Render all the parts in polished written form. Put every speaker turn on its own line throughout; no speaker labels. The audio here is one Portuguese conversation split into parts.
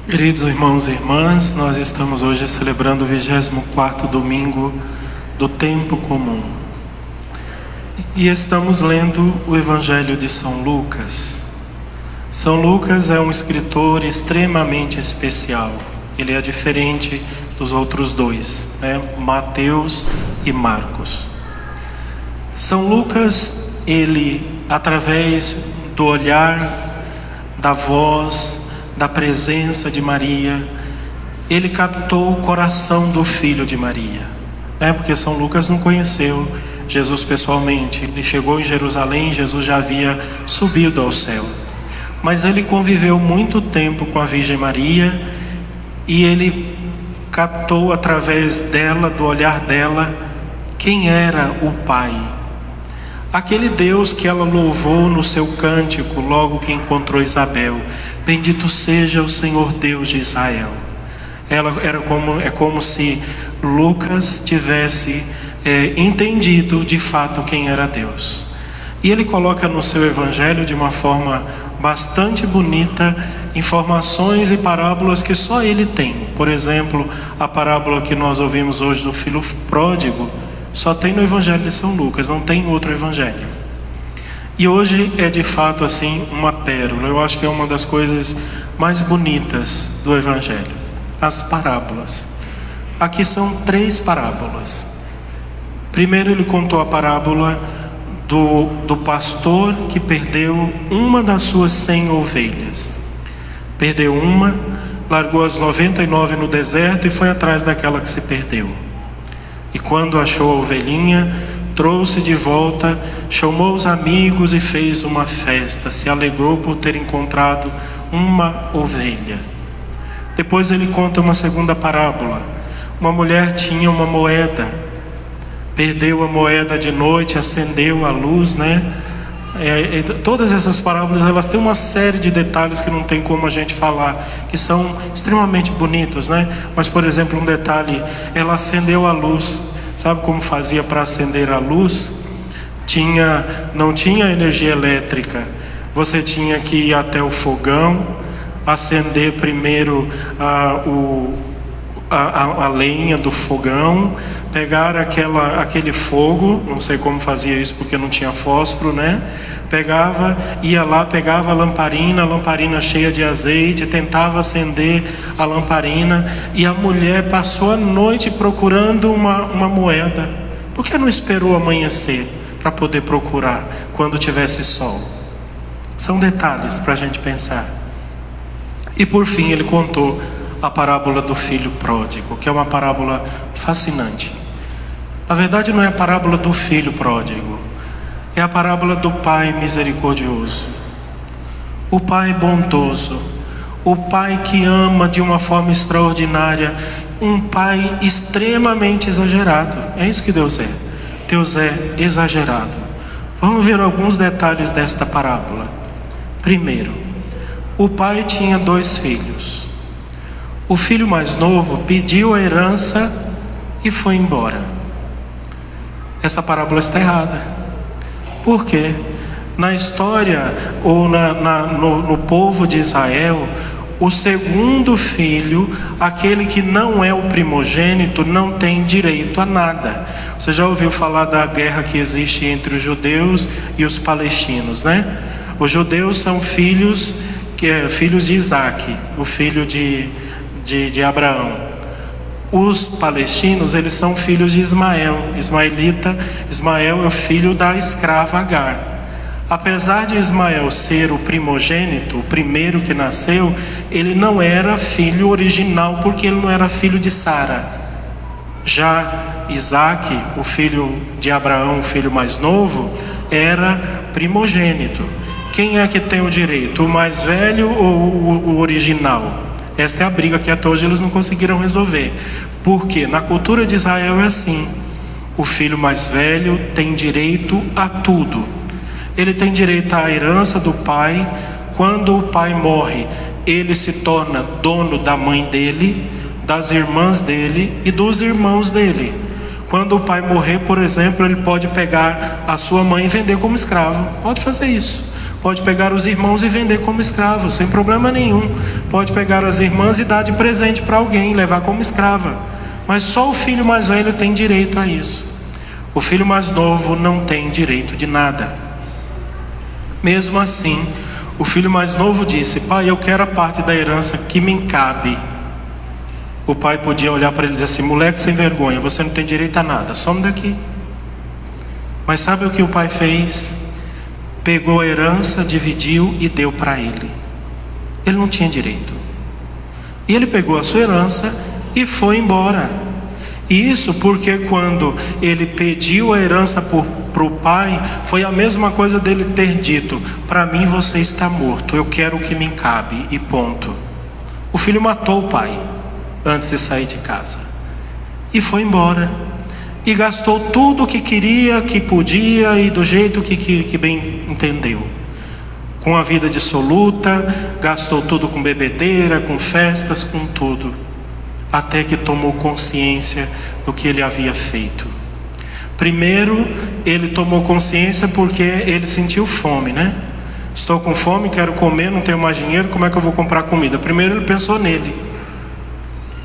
Queridos irmãos e irmãs, nós estamos hoje celebrando o 24º domingo do tempo comum. E estamos lendo o Evangelho de São Lucas. São Lucas é um escritor extremamente especial. Ele é diferente dos outros dois, Mateus e Marcos. São Lucas, ele, através do olhar, da voz, da presença de Maria, ele captou o coração do filho de Maria, porque São Lucas não conheceu Jesus pessoalmente. Ele chegou em Jerusalém, Jesus já havia subido ao céu, mas ele conviveu muito tempo com a Virgem Maria e ele captou através dela, do olhar dela, quem era o Pai, aquele Deus que ela louvou no seu cântico logo que encontrou Isabel: bendito seja o Senhor Deus de Israel. É como se Lucas tivesse entendido de fato quem era Deus. E ele coloca no seu evangelho de uma forma bastante bonita informações e parábolas que só ele tem. Por exemplo, a parábola que nós ouvimos hoje do filho pródigo só tem no Evangelho de São Lucas, não tem outro evangelho. E hoje é de fato assim uma pérola. Eu acho que é uma das coisas mais bonitas do Evangelho, as parábolas. Aqui são 3 parábolas. Primeiro ele contou a parábola do pastor que perdeu uma das suas 100 ovelhas. Perdeu uma, largou as 99 no deserto e foi atrás daquela que se perdeu. E quando achou a ovelhinha, trouxe de volta, chamou os amigos e fez uma festa, se alegrou por ter encontrado uma ovelha. Depois ele conta uma segunda parábola. Uma mulher tinha uma moeda, perdeu a moeda de noite, acendeu a luz, todas essas parábolas, elas têm uma série de detalhes que não tem como a gente falar, que são extremamente bonitos, Mas, por exemplo, um detalhe: ela acendeu a luz. Sabe como fazia para acender a luz? Não tinha energia elétrica. Você tinha que ir até o fogão, acender primeiro a lenha do fogão, pegar aquele fogo, não sei como fazia isso porque não tinha fósforo, ia lá, pegava a lamparina cheia de azeite, tentava acender a lamparina, e a mulher passou a noite procurando uma moeda. Por que não esperou amanhecer para poder procurar quando tivesse sol? São detalhes para a gente pensar. E por fim ele contou a parábola do filho pródigo, que é uma parábola fascinante. Na verdade não é a parábola do filho pródigo, é a parábola do Pai misericordioso, o Pai bondoso, o Pai que ama de uma forma extraordinária, um Pai extremamente exagerado. É isso que Deus é. Deus é exagerado. Vamos ver alguns detalhes desta parábola. Primeiro, o pai tinha 2 filhos. O filho mais novo pediu a herança e foi embora. Essa parábola está errada. Por quê? Na história, ou no povo de Israel, o segundo filho, aquele que não é o primogênito, não tem direito a nada. Você já ouviu falar da guerra que existe entre os judeus e os palestinos, Os judeus são filhos de Isaac, o filho de Abraão. Os palestinos, eles são filhos de Ismael, Ismael é o filho da escrava Agar. Apesar de Ismael ser o primogênito, o primeiro que nasceu, ele não era filho original, porque ele não era filho de Sara. Já Isaac, o filho de Abraão, o filho mais novo, era primogênito. Quem é que tem o direito? O mais velho ou o original? Essa é a briga que até hoje eles não conseguiram resolver. Porque na cultura de Israel é assim: o filho mais velho tem direito a tudo. Ele tem direito à herança do pai. Quando o pai morre, ele se torna dono da mãe dele, das irmãs dele e dos irmãos dele. Quando o pai morrer, por exemplo, ele pode pegar a sua mãe e vender como escravo. Pode fazer isso. Pode pegar os irmãos e vender como escravos, sem problema nenhum. Pode pegar as irmãs e dar de presente para alguém, levar como escrava. Mas só o filho mais velho tem direito a isso. O filho mais novo não tem direito de nada. Mesmo assim, o filho mais novo disse: pai, eu quero a parte da herança que me cabe. O pai podia olhar para ele e dizer assim: moleque sem vergonha, você não tem direito a nada, some daqui. Mas sabe o que o pai fez? Pegou a herança, dividiu e deu para ele. Ele não tinha direito. E ele pegou a sua herança e foi embora. Isso porque quando ele pediu a herança para o pai, foi a mesma coisa dele ter dito: para mim você está morto, eu quero o que me cabe, e ponto. O filho matou o pai antes de sair de casa e foi embora. E gastou tudo o que queria, que podia e do jeito que bem entendeu. Com a vida dissoluta, gastou tudo com bebedeira, com festas, com tudo. Até que tomou consciência do que ele havia feito. Primeiro, ele tomou consciência porque ele sentiu fome, né? Estou com fome, quero comer, não tenho mais dinheiro, como é que eu vou comprar comida? Primeiro ele pensou nele.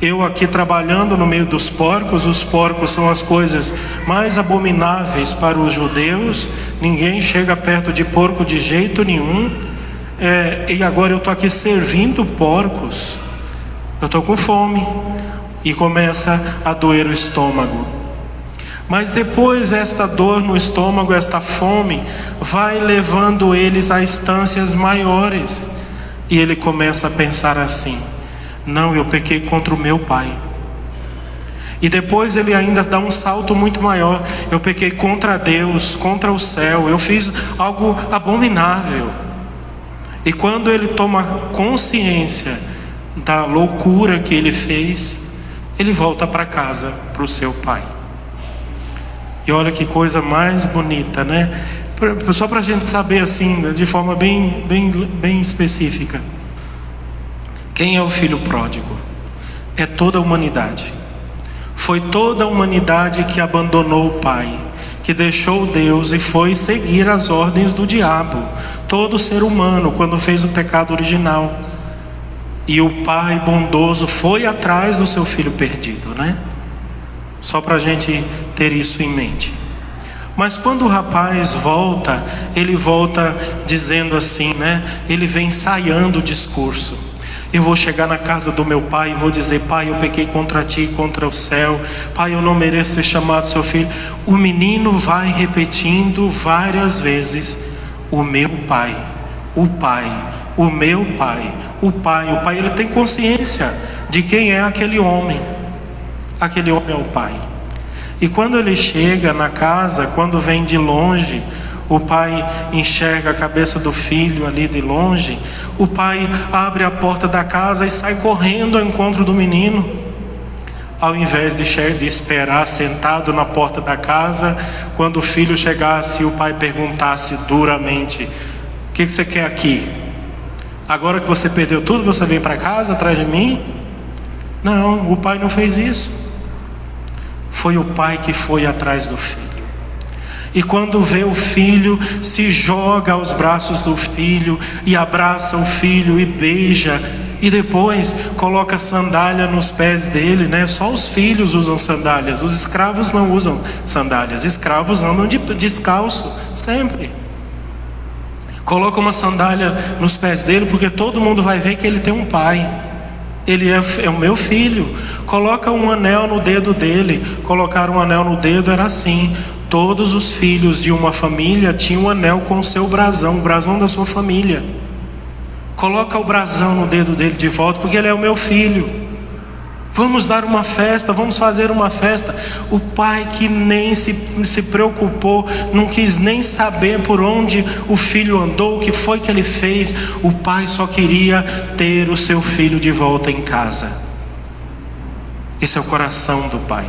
Eu aqui trabalhando no meio dos porcos, os porcos são as coisas mais abomináveis para os judeus, ninguém chega perto de porco de jeito nenhum, e agora eu estou aqui servindo porcos, eu estou com fome, e começa a doer o estômago. Mas depois esta dor no estômago, esta fome, vai levando eles a instâncias maiores, e ele começa a pensar assim: não, eu pequei contra o meu pai. E depois ele ainda dá um salto muito maior: eu pequei contra Deus, contra o céu, eu fiz algo abominável. E quando ele toma consciência da loucura que ele fez, ele volta para casa, para o seu pai. E olha que coisa mais bonita, né? Só para a gente saber assim, de forma bem específica. Quem é o filho pródigo? É toda a humanidade. Foi toda a humanidade que abandonou o pai, que deixou Deus e foi seguir as ordens do diabo. Todo ser humano, quando fez o pecado original. E o pai bondoso foi atrás do seu filho perdido, né? Só para a gente ter isso em mente. Mas quando o rapaz volta, ele volta dizendo assim, né? Ele vem ensaiando o discurso: eu vou chegar na casa do meu pai e vou dizer: pai, eu pequei contra ti, contra o céu. Pai, eu não mereço ser chamado seu filho. O menino vai repetindo várias vezes: o meu pai, o pai, o meu pai, o pai. O pai, ele tem consciência de quem é aquele homem. Aquele homem é o pai. E quando ele chega na casa, quando vem de longe, o pai enxerga a cabeça do filho ali de longe. O pai abre a porta da casa e sai correndo ao encontro do menino. Ao invés de esperar sentado na porta da casa, quando o filho chegasse e o pai perguntasse duramente: o que você quer aqui? Agora que você perdeu tudo, você vem para casa atrás de mim? Não, o pai não fez isso. Foi o pai que foi atrás do filho. E quando vê o filho, se joga aos braços do filho e abraça o filho e beija. E depois coloca sandália nos pés dele, né? Só os filhos usam sandálias, os escravos não usam sandálias. Escravos andam descalço, sempre. Coloca uma sandália nos pés dele, porque todo mundo vai ver que ele tem um pai. Ele é o meu filho. Coloca um anel no dedo dele. Colocar um anel no dedo era assim: todos os filhos de uma família tinham um anel com o seu brasão, o brasão da sua família. Coloca o brasão no dedo dele de volta, porque ele é o meu filho. Vamos dar uma festa, vamos fazer uma festa. O pai que nem se preocupou, não quis nem saber por onde o filho andou, o que foi que ele fez. O pai só queria ter o seu filho de volta em casa. Esse é o coração do pai.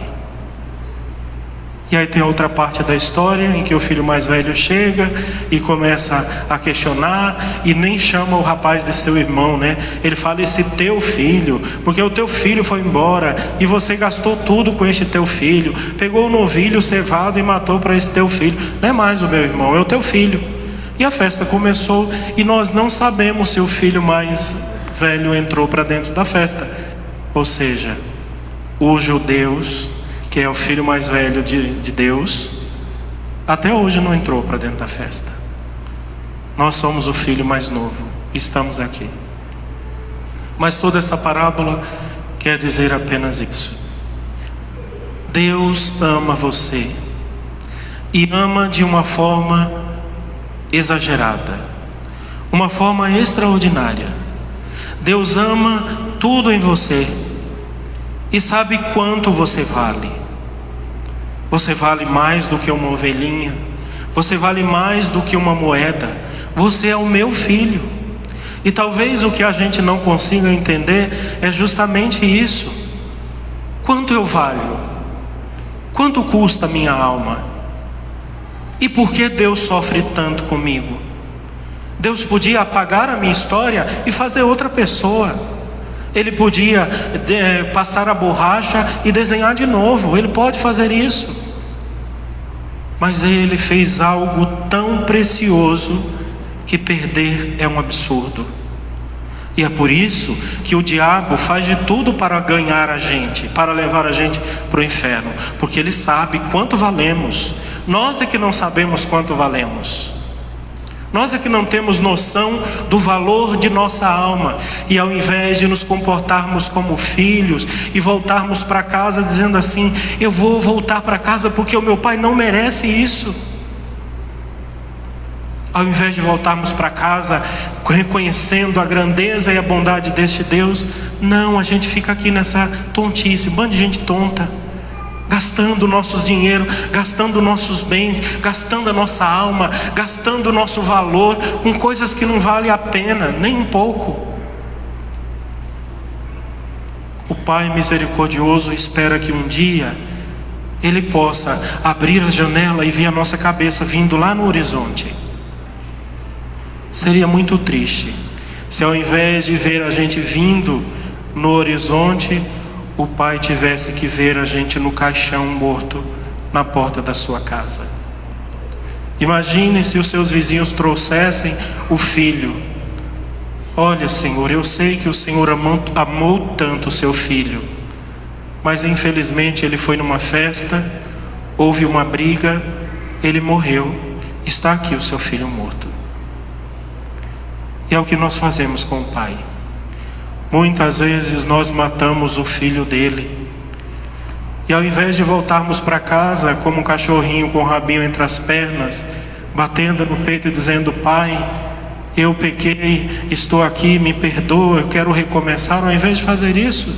E aí tem a outra parte da história em que o filho mais velho chega e começa a questionar e nem chama o rapaz de seu irmão, né? Ele fala: esse teu filho, porque o teu filho foi embora e você gastou tudo com este teu filho, pegou o novilho cevado e matou para esse teu filho. Não é mais o meu irmão, é o teu filho. E a festa começou e nós não sabemos se o filho mais velho entrou para dentro da festa. Ou seja, os judeus, que é o filho mais velho de Deus, até hoje não entrou para dentro da festa. Nós somos o filho mais novo, estamos aqui. Mas toda essa parábola quer dizer apenas isso. Deus ama você, e ama de uma forma exagerada, uma forma extraordinária. Deus ama tudo em você e sabe quanto você vale. Você vale mais do que uma ovelhinha, você vale mais do que uma moeda. Você é o meu filho. E talvez o que a gente não consiga entender é justamente isso. Quanto eu valho? Quanto custa a minha alma? E por que Deus sofre tanto comigo? Deus podia apagar a minha história e fazer outra pessoa. Ele podia passar a borracha e desenhar de novo. Ele pode fazer isso. Mas Ele fez algo tão precioso que perder é um absurdo. E é por isso que o diabo faz de tudo para ganhar a gente, para levar a gente para o inferno, porque ele sabe quanto valemos. Nós é que não sabemos quanto valemos. Nós é que não temos noção do valor de nossa alma. E ao invés de nos comportarmos como filhos e voltarmos para casa dizendo assim: eu vou voltar para casa porque o meu pai não merece isso. Ao invés de voltarmos para casa reconhecendo a grandeza e a bondade deste Deus, não, a gente fica aqui nessa tontice, bando de gente tonta, gastando o nosso dinheiro, gastando nossos bens, gastando a nossa alma, gastando o nosso valor com coisas que não valem a pena, nem um pouco. O Pai misericordioso espera que um dia Ele possa abrir a janela e ver a nossa cabeça vindo lá no horizonte. Seria muito triste se ao invés de ver a gente vindo no horizonte, o Pai tivesse que ver a gente no caixão morto na porta da sua casa. Imagine se os seus vizinhos trouxessem o filho. Olha, Senhor, eu sei que o Senhor amou tanto o seu filho, mas infelizmente ele foi numa festa, houve uma briga, ele morreu, está aqui o seu filho morto. E é o que nós fazemos com o Pai. Muitas vezes nós matamos o filho dele. E ao invés de voltarmos para casa como um cachorrinho com o rabinho entre as pernas, batendo no peito e dizendo: Pai, eu pequei, estou aqui, me perdoa, eu quero recomeçar. Ao invés de fazer isso,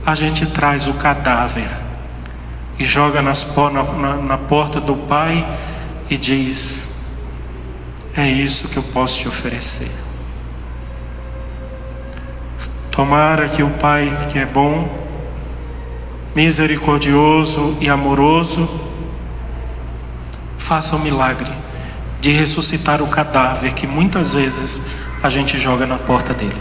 a gente traz o cadáver e joga na porta do Pai e diz: é isso que eu posso te oferecer. Tomara que o Pai, que é bom, misericordioso e amoroso, faça o milagre de ressuscitar o cadáver que muitas vezes a gente joga na porta dele.